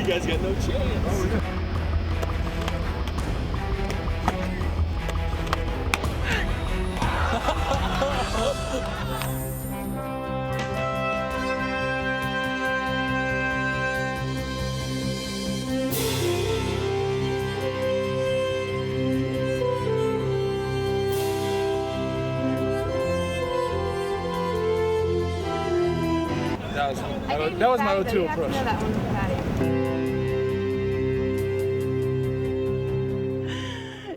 You guys got no chance. That was my O2 approach.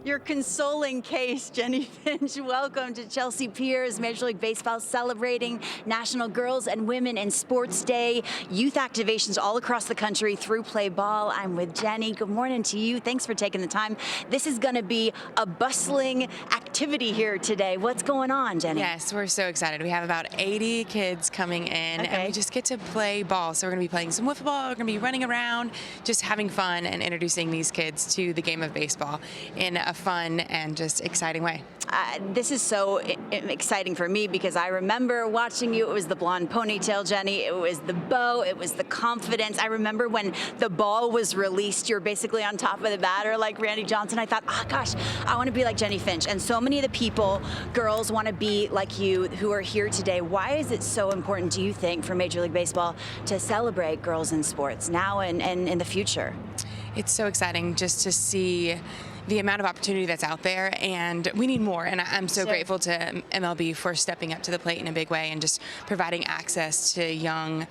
Your consoling case, Jennie Finch. Welcome to Chelsea Piers, Major League Baseball celebrating National Girls and Women in Sports Day, youth activations all across the country through Play Ball. I'm with Jennie. Good morning to you. Thanks for taking the time. This is going to be a bustling activity here today. What's going on, Jennie? Yes, we're so excited. We have about 80 kids coming in, and we just get to play ball. So we're going to be playing some wiffle ball. We're going to be running around, just having fun and introducing these kids to the game of baseball in a fun and just exciting way. This is so exciting for me because I remember watching you. It was the blonde ponytail, Jennie. It was the bow. It was the confidence. I remember when the ball was released, you're basically on top of the batter like Randy Johnson. I thought, oh gosh, I want to be like Jennie Finch. And so many of the people, girls, want to be like you who are here today. Why is it so important, do you think, for Major League Baseball to celebrate girls in sports now and in the future? It's so exciting just to see the amount of opportunity that's out there, and we need more. And I'm so grateful to MLB for stepping up to the plate in a big way and just providing access to young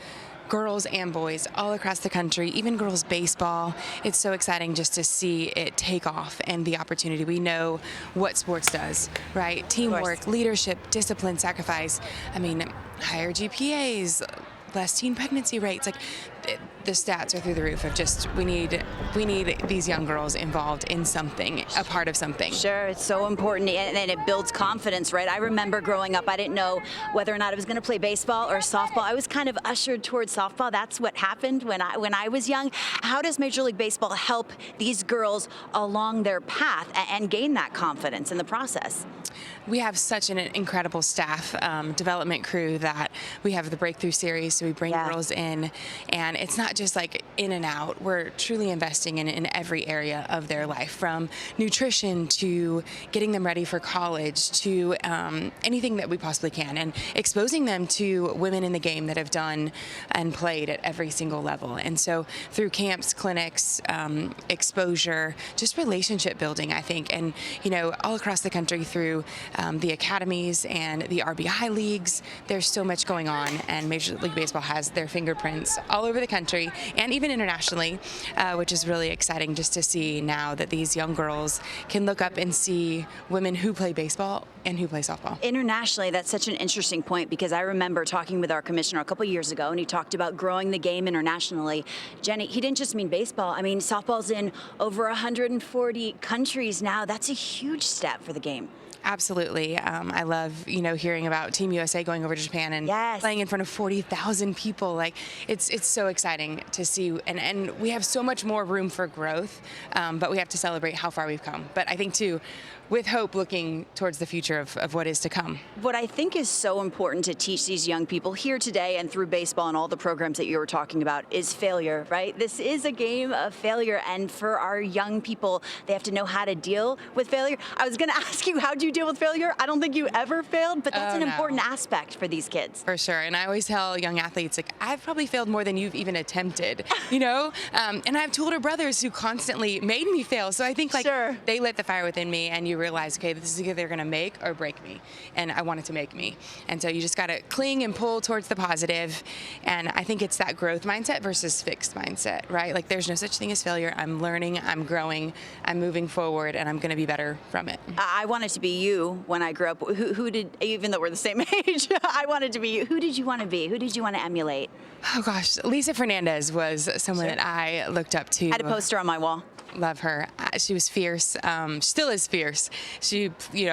girls and boys all across the country, even girls baseball. It's so exciting just to see it take off and the opportunity. We know what sports does, right? Teamwork, leadership, discipline, sacrifice. I mean, higher GPAs, less teen pregnancy rates. Like, the stats are through the roof of just we need these young girls involved in something, a part of something. Sure, it's so important, and it builds confidence, right? I remember growing up, I didn't know whether or not I was going to play baseball or softball. I was kind of ushered towards softball. That's what happened when I was young. How does Major League Baseball help these girls along their path and gain that confidence in the process? We have such an incredible staff, development crew, that we have the Breakthrough Series, so we bring girls in, and it's not just like in and out. We're truly investing in every area of their life, from nutrition to getting them ready for college to anything that we possibly can, and exposing them to women in the game that have done and played at every single level. And so through camps, clinics, exposure, just relationship building, I think, and all across the country through the academies and the RBI leagues, there's so much going on, and Major League Baseball has their fingerprints all over the country and even internationally, which is really exciting just to see now that these young girls can look up and see women who play baseball and who play softball. Internationally, that's such an interesting point, because I remember talking with our commissioner a couple years ago, and he talked about growing the game internationally. Jennie, he didn't just mean baseball. I mean, softball's in over 140 countries now. That's a huge step for the game. Absolutely. I love, hearing about Team USA going over to Japan and playing in front of 40,000 people. Like, it's so exciting to see, and we have so much more room for growth, but we have to celebrate how far we've come. But I think, too, with hope, looking towards the future of what is to come. What I think is so important to teach these young people here today and through baseball and all the programs that you were talking about is failure, right? This is a game of failure, and for our young people, they have to know how to deal with failure. I was going to ask you, how do you deal with failure? I don't think you ever failed, but that's an important aspect for these kids. For sure, and I always tell young athletes, like, I've probably failed more than you've even attempted, and I have two older brothers who constantly made me fail, so I think, like, they lit the fire within me, and you realize, okay, this is either going to make or break me, and I want it to make me. And so you just got to cling and pull towards the positive, and I think it's that growth mindset versus fixed mindset, right? Like, there's no such thing as failure. I'm learning, I'm growing, I'm moving forward, and I'm going to be better from it. I wanted to be you when I grew up. Who did, even though we're the same age, I wanted to be you. Who did you want to be? Who did you want to emulate? Oh gosh, Lisa Fernandez was someone that I looked up to. I had a poster on my wall. Love her. She was fierce. Still is fierce. She,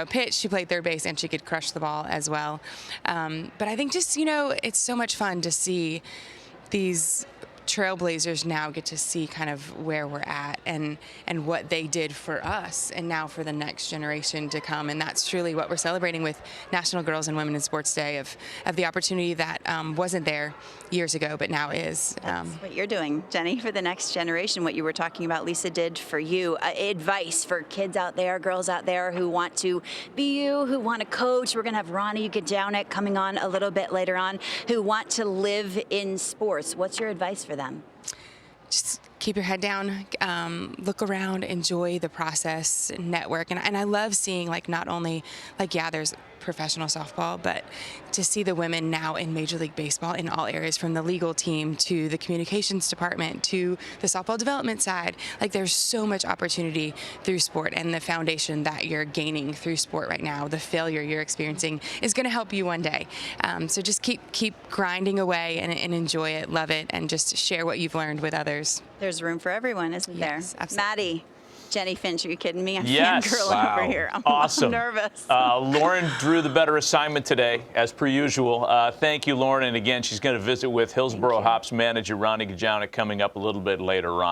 pitched. She played third base, and she could crush the ball as well. But I think just, it's so much fun to see these trailblazers now get to see kind of where we're at and what they did for us and now for the next generation to come. And that's truly what we're celebrating with National Girls and Women in Sports Day, of the opportunity that wasn't there years ago but now is. That's what you're doing, Jennie, for the next generation, what you were talking about Lisa did for you. Advice for kids out there, girls out there who want to be you, who want to coach. We're going to have Ronnie Gadownick coming on a little bit later on, who want to live in sports. What's your advice for them? Just keep your head down, look around, enjoy the process, network. And I love seeing, like, not only, like, yeah, there's professional softball, but to see the women now in Major League Baseball in all areas, from the legal team to the communications department to the softball development side. Like, there's so much opportunity through sport, and the foundation that you're gaining through sport right now, the failure you're experiencing, is going to help you one day. So just keep grinding away and enjoy it, love it, and just share what you've learned with others. There's room for everyone, isn't there? Yes, absolutely. Maddie, Jennie Finch, are you kidding me? I'm Yes. fangirling Wow. over here. I'm Awesome. nervous. Lauren drew the better assignment today, as per usual. Thank you, Lauren. And again, she's going to visit with Hillsborough Hops manager Ronnie Gadownick coming up a little bit later on.